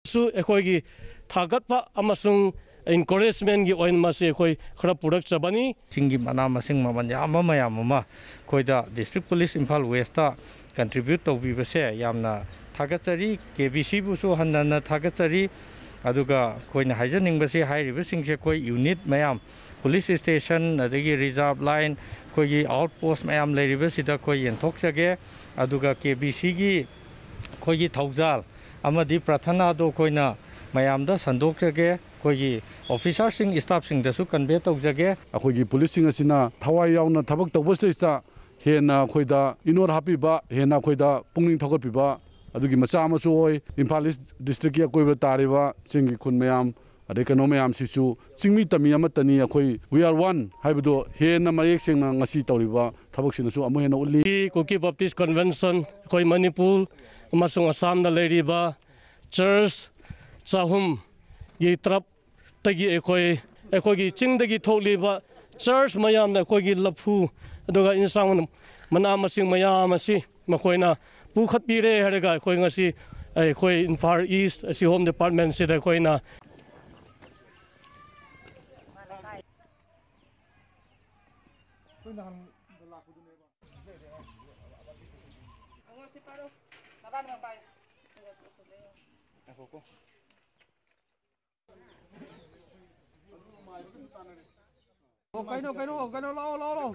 su ekoi thagatpa amasung encouragement gi oin ma se ekoi khara purak chabani singi mana masing maman yama mayama koida district police Imphal West ta contribute to bi base yamna thagachari KBC bu su hanna thagachari aduga koina haijaning base hairiba singse koi unit mayam police station adagi reserve line koi outpost mayam leiriba sida koi yenthok chage aduga KBC gi koi thaujal amadi prathana do koina mayamda sandok chage koi officer sing staff sing da su convey tawjage akhoi police sing asina thawai yauna thabak tawbasta hena khoida inor hapiba hena khoida pungning thogopiba adugi macha amasu oi Imphal East district ya koiba tariba singi khun mayam ade kano mayam sisu singmi tami amatani akhoi we are one haibudo hena mayek singna ngasi tawriba thabak sinasu amu hena uli Kuki Baptist Convention koi Manipur amasung Assam da leiriba church chahum ye trap tagi ekoi gi chingdagi tholiba church mayam na koi gi laphu aduga insang mana masing mayam asi makoina pukhatpire haraga koi ngasi koi Imphal East asi home department se da koina cái nó lo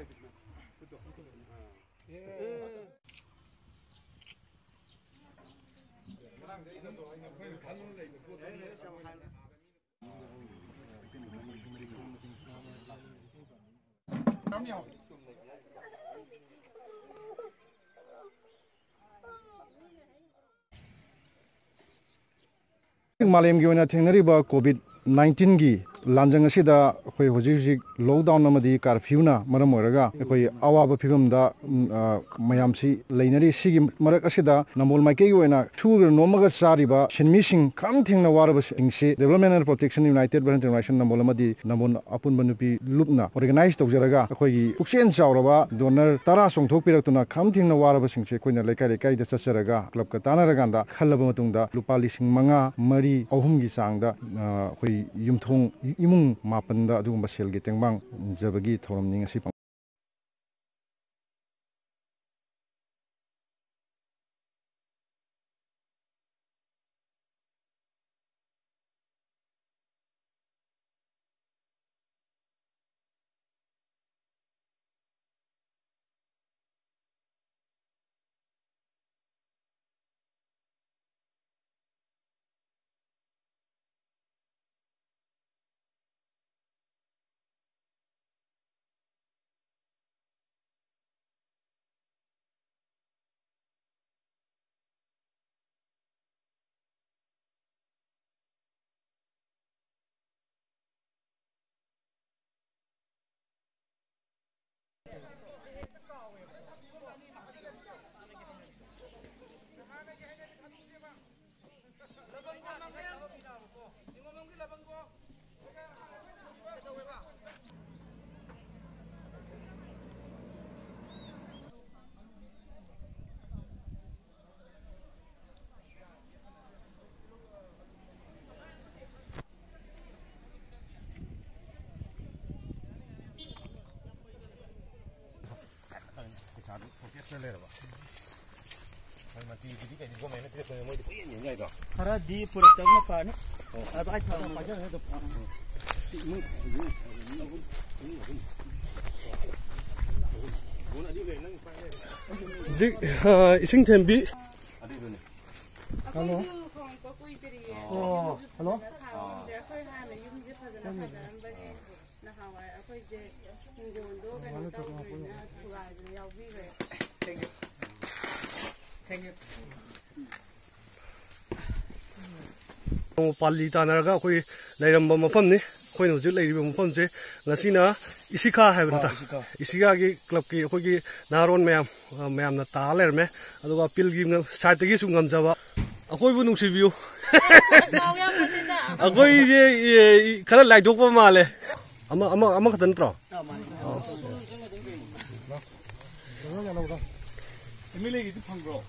Malayam gi oina thengnari ba COVID-19 gi lanjang asida khoi hoji lockdown amadi curfew na maram oraga khoi awaba phibam da mayamsi leinari sigi marak asida namol maike gi oina thur nomaga sariba shinmising kam thingna waraba singsi development and protection united brand international namol amadi namon apun banupi lupna organize tawjaraga khoi puksen chawraba donor tara songthok piraktuna kam thingna waraba singse khoina lekai da chacharaga club ka tanaraga da khallaba matungda lupa lising manga mari ahum gi sangda khoi yumthong imung mapanda adugumba selgi tengbang jabagi thoramning asi Hara di purak na paano? Ay pa dyan ito. ising tembi hello hello Pali tanaraga koi lairamba mafam ni koi no jil lairiba mafam je ngasina isika haibanta isika gi club ki koi gi naron mayam na ta lerme aduga pilgrim site gi sungam jaba akoi bu nungsi view akoi je kara lai dok pa male ama khatan tro emile gi phang bro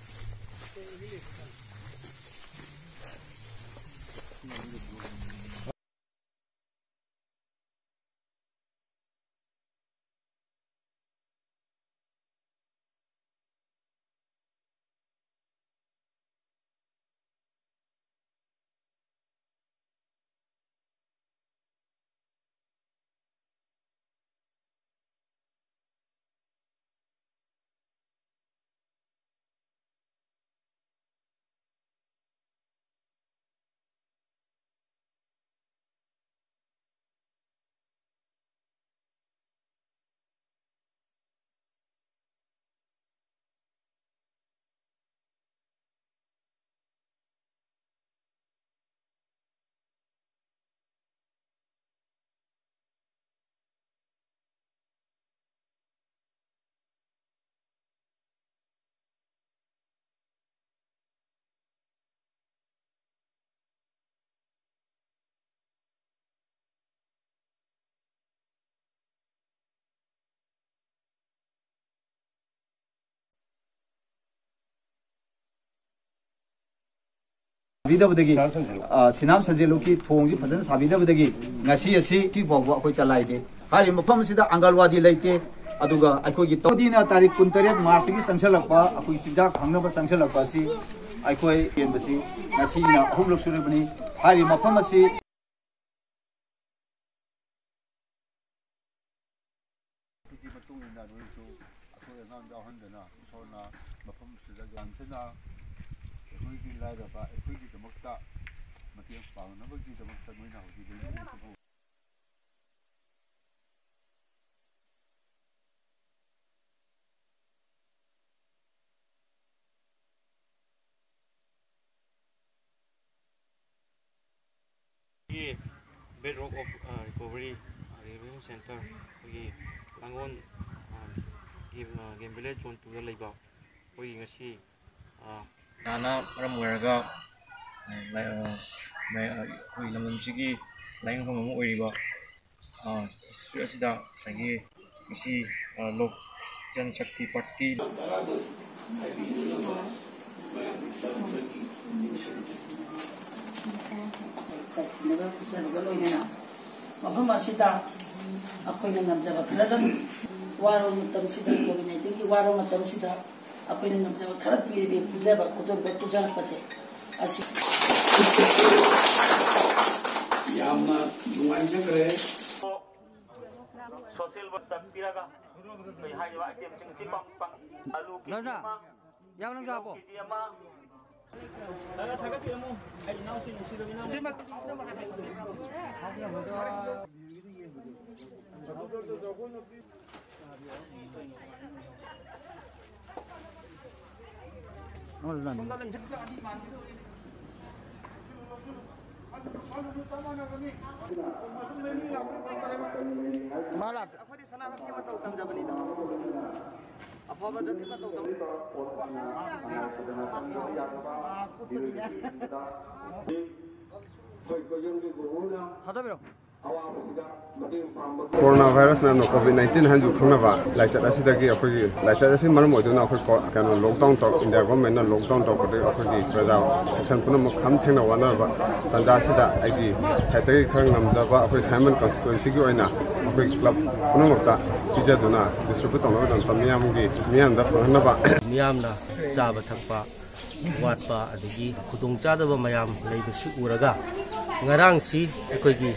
Vidabudagi Sinam Sajeluki Tongi Pazan Sabidabudagi Nasi Asi Tibo Chalaite Hari Mupam Sida Angalwadi Lake Aduga Akogi Todina Tari Kuntaret Martiki Sanchalapa Akuija Hangaba Sanchalapasi Akoi Embassy Nasina Hulu Surabani Hari Mapamasi Bedrock of Recovery Review Center we Langon game village on to the labor we ngasi Nana Ramweraga we Langon Sigi Lang from Uriba Suasida Sagi ngasi Lok Jan Shakti Party Mafam asida ako'y nangamjaba kaladam warong matam sida COVID-19 ki warong matam sida ako'y nangamjaba kalad pili pujaba kutong betujan pace asi yamna nuanjang kare social work piraga kay haywa item sing pang alu ki ma yaw nang japo Daga thaga ti mo ay naw sin silo binaw Malat apa di sana kita tahu tam jaban itu apa badan kita tahu tam Coronavirus na COVID-19 hanju khonaba laichar asidagi akhoi laichar asi maram oiduna akhoi kana lockdown to India government na lockdown to kode akhoi praja section punam kham thengna wana ba tanja sida aigi saitagi khang namjaba akhoi Thaiman constituency gi oina akhoi club punam ta bijaduna distribute tongna don tamiyam gi miyam da phanaba miyamna chaba thakpa watpa adigi khudong chadaba mayam leibasi uraga ngarang si akhoi gi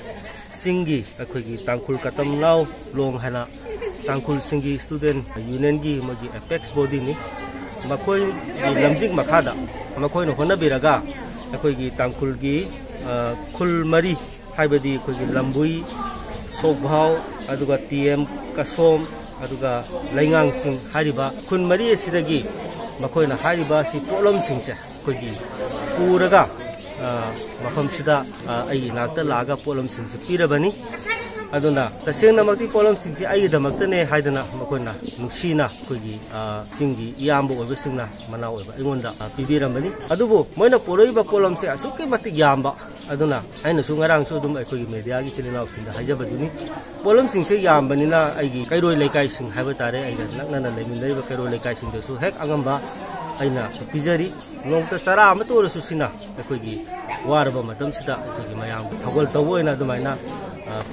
Singi akhoi tangkul katam lau long hana tangkul singi student union gi magi apex body ni makoi gi lamjing makhada makoi no hona biraga akhoi gi tangkul gi khul mari haibadi akhoi gi lambui sobhau aduga tm kasom aduga laingang sing hariba khun mari asidagi makoi na hariba si problem sing se akhoi gi puraga mafam sida ai nakta laga polam sing se pirabani aduna tasengna makti polam sing se ai damakta ne haidana makoina nuksina kogi singi iyambo oiba singna mana oiba ingonda pibiramani adubo moina poroiba polam se asuke mati yamba aduna aina su ngarang su dum ai media gi sinina sinda hajabaduni polam sing se yambani na ai gi kairoi lekai sing haiba tare ai nakna na lemin leiba kairoi lekai sing de su hek angamba ꯑꯩꯅ ꯄꯤꯖꯔꯤ ꯅꯣꯡꯇ ꯆꯔꯥ ꯑꯃꯇ ꯑꯣꯏꯔꯁꯨ ꯁꯤꯅ ꯑꯩꯈꯣꯏꯒꯤ ꯋꯥꯔꯕ ꯃꯇꯝꯁꯤꯗ ꯑꯩꯈꯣꯏꯒꯤ ꯃꯌꯥꯝ ꯊꯧꯒꯜ ꯇꯧꯕ ꯑꯣꯏꯅ ꯑꯗꯨꯃꯥꯏꯅ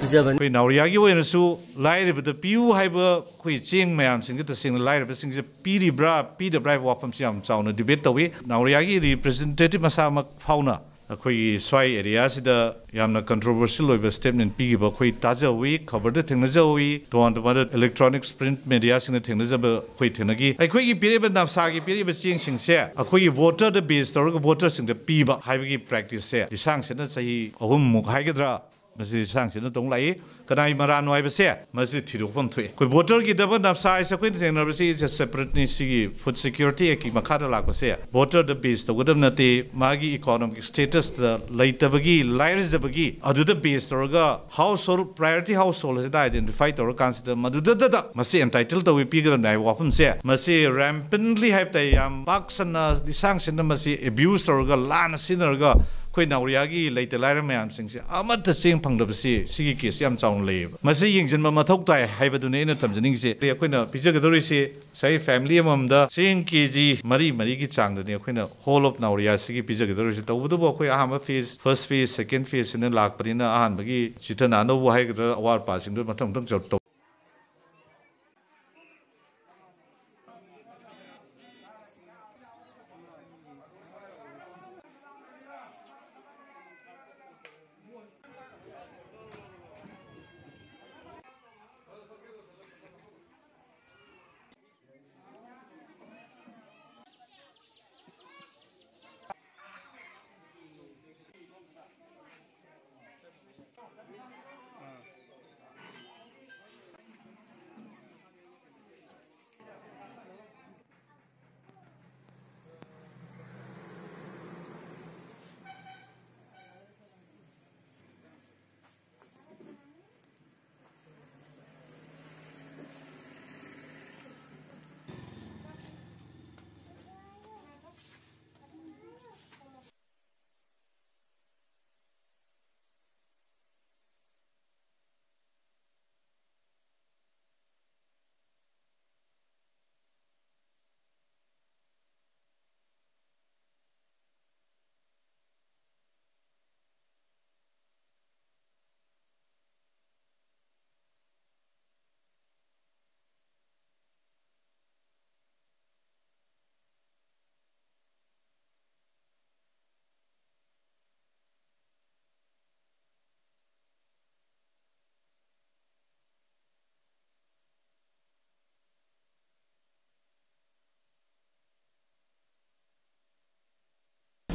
ꯄꯤꯖꯕꯅꯤ ꯑꯩꯈꯣꯏ ꯅꯥꯎꯔꯤꯌꯥꯒꯤ ꯑꯣꯏꯅꯁꯨ ꯂꯥꯏꯔꯕꯗ ꯄꯤꯌꯨ ꯍꯥꯏꯕ ꯑꯩꯈꯣꯏ ꯆꯦꯡ ꯃꯌꯥꯝꯁꯤꯡꯁꯦ ꯇꯁꯦꯡꯅ ꯂꯥꯏꯔꯕꯁꯤꯡꯁꯦ ꯄꯤꯔꯤꯕ꯭ꯔꯥ ꯄꯤꯗꯕ꯭ꯔꯥ ꯍꯥꯏꯕ ꯋꯥꯐꯝꯁꯤ ꯌꯥꯝ ꯆꯥꯎꯅ ꯗꯤꯕꯦꯠ ꯇꯧꯏ ꯅꯥꯎꯔꯤꯌꯥꯒꯤ ꯔꯤꯄ꯭ꯔꯖꯦꯟꯇꯦꯇꯤꯚ ꯃꯁꯥꯃꯛ ꯐꯥꯎꯅ ꯑꯩꯈꯣꯏꯒꯤ ꯁ꯭ꯋꯥꯏ ꯑꯦꯔꯤꯌꯥꯁꯤꯗ ꯌꯥꯝꯅ ꯀꯟꯇ꯭ꯔꯣꯚꯔꯁꯤꯌꯦꯜ ꯑꯣꯏꯕ ꯁ꯭ꯇꯦꯠꯃꯦꯟ ꯄꯤꯈꯤꯕ ꯑꯩꯈꯣꯏ ꯇꯥꯖꯍꯧꯏ ꯈꯕꯔꯗ ꯊꯦꯡꯅꯖꯍꯧꯏ ꯇꯣꯉꯥꯟ ꯇꯣꯉꯥꯟꯕ ꯏꯂꯦꯛꯇ꯭ꯔꯣꯅꯤꯛꯁ ꯄ꯭ꯔꯤꯟꯠ ꯃꯦꯗꯤꯌꯥꯁꯤꯡꯅ ꯊꯦꯡꯅꯖꯕ ꯑꯩꯈꯣꯏ ꯊꯦꯡꯅꯈꯤ ꯑꯩꯈꯣꯏꯒꯤ ꯄꯤꯔꯤꯕ ꯅꯞꯁꯥꯒꯤ ꯄꯤꯔꯤꯕ ꯆꯦꯡꯁꯤꯡꯁꯦ ꯑꯩꯈꯣꯏꯒꯤ ꯚꯣꯇꯔꯗ ꯕꯦꯁ ꯇꯧꯔꯒ ꯚꯣꯇꯔꯁꯤꯡꯗ ꯄꯤꯕ ꯍꯥꯏꯕꯒꯤ ꯄ꯭ꯔꯦꯛꯇꯤꯁꯁꯦ ꯂꯤꯁꯥꯡꯁꯤꯠꯅ ꯆꯍꯤ 3 ꯍꯥꯏꯒꯗ꯭ꯔꯥ ꯃꯁꯤ ꯂꯤꯁꯥꯡꯁꯤꯠꯅ ꯇꯧ ꯂꯥꯛꯏ ꯀꯅꯥꯒꯤ ꯃꯔꯥꯟꯅꯣ ꯍꯥꯏꯕꯁꯦ ꯃꯁꯤ ꯊꯤꯗꯣꯛꯐꯝ ꯊꯣꯛꯏ ꯑꯩꯈꯣꯏ ꯚꯣꯇꯔꯒꯤꯗꯕ ꯅꯞꯁꯥ ꯍꯥꯏꯁꯦ ꯑꯩꯈꯣꯏꯅ ꯊꯦꯡꯅꯔꯕꯁꯤ ꯏꯁ ꯁꯦꯄꯔꯦꯠꯅꯤ ꯁꯤꯒꯤ ꯐꯨꯗ ꯁꯦꯀ꯭ꯌꯨꯔꯤꯇꯤ ꯑꯦꯛꯀꯤ ꯃꯈꯥꯗ ꯂꯥꯛꯄꯁꯦ ꯚꯣꯇꯔꯗ ꯕꯦꯁ ꯇꯧꯒꯗꯕ ꯅꯠꯇꯦ ꯃꯥꯒꯤ ꯏꯀꯣꯅꯣꯃꯤꯛ ꯁ꯭ꯇꯦꯇꯁꯇ ꯂꯩꯇꯕꯒꯤ ꯂꯥꯏꯔꯖꯕꯒꯤ ꯑꯗꯨꯗ ꯕꯦꯁ ꯇꯧꯔꯒ household priority household ꯑꯁꯤꯗ ꯑꯥꯏꯗꯦꯟꯇꯤꯐꯥꯏ ꯇꯧꯔꯀꯥꯟꯁꯤꯗ ꯃꯗꯨꯗ ꯃꯁꯤ ꯑꯦꯟꯇꯥꯏꯇꯜ ꯇꯧꯏ ꯄꯤꯒꯗꯕꯅꯤ ꯍꯥꯏꯕ ꯋꯥꯐꯝꯁꯦ ꯃꯁꯤ ꯔꯦꯝꯄꯦꯟꯂꯤ ꯍꯥꯏꯕ ꯇꯥꯏ ꯌꯥꯝ ꯄꯥꯛ ꯁꯟꯅ ꯂꯤꯁꯥꯡꯁꯤꯠꯅ ꯃꯁꯤ ꯑꯦꯕ꯭ꯌꯨꯁ ꯇꯧꯔꯒ ꯂꯥꯟꯅ ꯁꯤꯖꯤꯟꯅꯔꯒ ꯑꯩꯈꯣꯏ ꯅꯥꯎꯔꯤꯌꯥꯒꯤ ꯂꯩꯇ ꯂꯥꯏꯔ ꯃꯌꯥꯝꯁꯤꯡꯁꯦ ꯑꯃꯠꯇ ꯆꯦꯡ ꯐꯪꯗꯕꯁꯤ ꯁꯤꯒꯤ ꯀꯦꯁ ꯌꯥꯝ ꯆꯥꯎꯅ ꯂꯩꯌꯦꯕ ꯃꯁꯤ ꯌꯦꯡꯁꯤꯟꯕ ꯃꯊꯧ ꯇꯥꯏ ꯍꯥꯏꯕꯗꯨꯅꯤ ꯑꯩꯅ ꯊꯝꯖꯅꯤꯡꯉꯤꯁꯦ ꯑꯩꯈꯣꯏꯅ ꯄꯤꯖꯒꯗꯧꯔꯤꯁꯤ ꯉꯁꯥꯏ ꯐꯦꯃꯤꯂꯤ ꯑꯃꯃꯝꯗ ꯆꯦꯡ ꯀꯦꯖꯤ 4 ꯆꯥꯡꯗꯅꯤ ꯑꯩꯈꯣꯏꯅ ꯍꯣꯜ ꯑꯣꯐ ꯅꯥꯎꯔꯤꯌꯥꯁꯤꯒꯤ ꯄꯤꯖꯒꯗꯧꯔꯤꯁꯤ ꯇꯧꯕꯇꯕꯨ ꯑꯩꯈꯣꯏ ꯑꯍꯥꯟꯕ ꯐꯦꯖ ꯐꯥꯔꯁ ꯐꯦꯖ ꯁꯦꯀꯦꯟ ꯐꯦꯖꯁꯤꯅ ꯂꯥꯛꯄꯅꯤꯅ ꯑꯍꯥꯟꯕꯒꯤ ꯆꯤꯊ ꯅꯥꯟꯗꯧꯕ ꯍꯥꯏꯒꯗ꯭ꯔꯥ ꯑꯋꯥꯠ ꯑꯄꯥꯁꯤꯡꯗꯨ ꯃꯊꯪ ꯇꯧ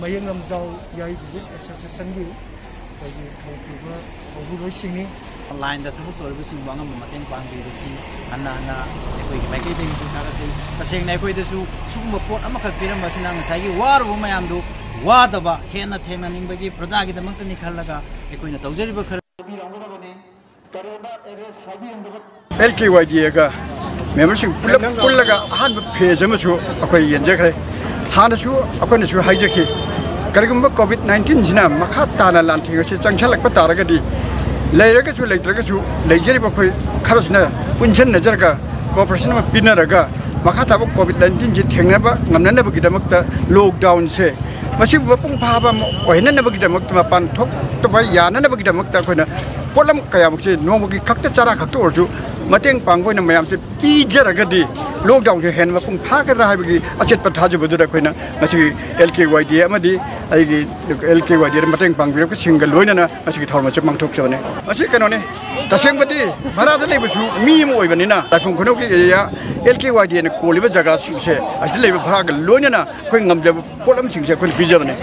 ꯃꯌꯦꯡ ꯂꯝꯖꯥꯎ ꯌꯥꯏ ꯌꯨꯠ ꯑꯦꯁꯣꯁꯤꯌꯦꯁꯟꯒꯤ ꯑꯩꯈꯣꯏꯒꯤ ꯍꯧꯕꯤꯔꯣꯏꯁꯤꯡꯅꯤ ꯂꯥꯏꯟꯗ ꯊꯕꯛ ꯇꯧꯔꯤꯕꯁꯤꯡꯕꯨ ꯑꯉꯝꯕ ꯃꯇꯦꯡ ꯄꯥꯡꯕꯤꯕꯁꯤ ꯍꯟꯅ ꯑꯩꯈꯣꯏꯒꯤ ꯃꯥꯏꯀꯩꯗꯒꯤ ꯊꯥꯒꯠꯂꯤ ꯇꯁꯦꯡꯅ ꯑꯩꯈꯣꯏꯗꯁꯨ ꯁꯤꯒꯨꯝꯕ ꯄꯣꯠ ꯑꯃꯈꯛ ꯄꯤꯔꯝꯕꯁꯤꯅ ꯉꯁꯥꯏꯒꯤ ꯋꯥꯔꯨꯕ ꯃꯌꯥꯝꯗꯨ ꯋꯥꯗꯕ ꯍꯦꯟꯅ ꯊꯦꯡꯅꯅꯤꯡꯕꯒꯤ ꯄ꯭ꯔꯖꯥꯒꯤꯗꯃꯛꯇꯅꯤ ꯈꯜꯂꯒ ꯑꯩꯈꯣꯏꯅ ꯇꯧꯖꯔꯤꯕ ꯈꯔ LKYDꯒ ꯃꯦꯝꯕꯔꯁꯤꯡ ꯄꯨꯜꯂꯒ ꯑꯍꯥꯟꯕ ꯐꯦꯖ ꯑꯃꯁꯨ ꯑꯩꯈꯣꯏ ꯌꯦꯟꯖꯈ꯭ꯔꯦ ꯍꯥꯟꯅꯁꯨ ꯑꯩꯈꯣꯏꯅꯁꯨ ꯍꯥꯏꯖꯈꯤ ꯀꯔꯤꯒꯨꯝꯕ COVID-19ꯁꯤꯅ ꯃꯈꯥ ꯇꯥꯅ ꯂꯥꯟꯊꯦꯡ ꯑꯁꯤ ꯆꯪꯁꯤꯜꯂꯛꯄ ꯇꯥꯔꯒꯗꯤ ꯂꯩꯔꯒꯁꯨ ꯂꯩꯇ꯭ꯔꯒꯁꯨ ꯂꯩꯖꯔꯤꯕ ꯑꯩꯈꯣꯏ ꯈꯔꯁꯤꯅ ꯄꯨꯟꯁꯤꯟꯅꯖꯔꯒ ꯀꯣꯑꯣꯄꯔꯦꯁꯟ ꯑꯃ ꯄꯤꯅꯔꯒ ꯃꯈꯥ ꯇꯥꯕ COVID-19ꯁꯤ ꯊꯦꯡꯅꯕ ꯉꯝꯅꯅꯕꯒꯤꯗꯃꯛꯇ ꯂꯣꯛꯗꯥꯎꯟꯁꯦ ꯃꯁꯤꯕꯨ ꯃꯄꯨꯡ ꯐꯥꯕ ꯑꯣꯏꯍꯟꯅꯕꯒꯤꯗꯃꯛꯇ ꯃꯄꯥꯟ ꯊꯣꯛꯇꯕ ꯌꯥꯅꯅꯕꯒꯤꯗꯃꯛꯇ ꯑꯩꯈꯣꯏꯅ ꯄꯣꯠꯂꯝ ꯀꯌꯥꯃꯨꯛꯁꯦ ꯅꯣꯡꯃꯒꯤ ꯈꯛꯇ ꯆꯔꯥ ꯈꯛꯇ ꯑꯣꯏꯔꯁꯨ ꯃꯇꯦꯡ ꯄꯥꯡꯕ ꯑꯣꯏꯅ ꯃꯌꯥꯝꯁꯦ ꯄꯤꯖꯔꯒꯗꯤ ꯂꯣꯛꯗꯥꯎꯟꯁꯦ ꯍꯦꯟꯅ ꯃꯄꯨꯡ ꯐꯥꯒꯗ꯭ꯔꯥ ꯍꯥꯏꯕꯒꯤ ꯑꯆꯦꯠꯄ ꯊꯥꯖꯕꯗꯨꯗ ꯑꯩꯈꯣꯏꯅ ꯉꯁꯤꯒꯤ LKYD ꯑꯃꯗꯤ ꯑꯩꯒꯤ LKYDꯗ ꯃꯇꯦꯡ ꯄꯥꯡꯕꯤꯔꯛꯄꯁꯤꯡꯒ ꯂꯣꯏꯅꯅ ꯉꯁꯤꯒꯤ ꯊꯧꯔꯝ ꯑꯁꯤ ꯄꯥꯡꯊꯣꯛꯆꯕꯅꯤ ꯃꯁꯤ ꯀꯩꯅꯣꯅꯤ ꯇꯁꯦꯡꯕꯗꯤ ꯚꯔꯥꯗ ꯂꯩꯕꯁꯨ ꯃꯤ ꯑꯃ ꯑꯣꯏꯕꯅꯤꯅ ꯂꯥꯏꯐꯝ ꯈꯨꯅꯧꯒꯤ ꯑꯦꯔꯤꯌꯥ LKYDꯅ ꯀꯣꯜꯂꯤꯕ ꯖꯒꯥꯁꯤꯡꯁꯦ ꯑꯁꯤꯗ ꯂꯩꯕ ꯚꯔꯥꯒ ꯂꯣꯏꯅꯅ ꯑꯩꯈꯣꯏ ꯉꯝꯖꯕ ꯄꯣꯠꯂꯝꯁꯤꯡꯁꯦ ꯑꯩꯈꯣꯏꯅ ꯄꯤꯖꯕꯅꯤ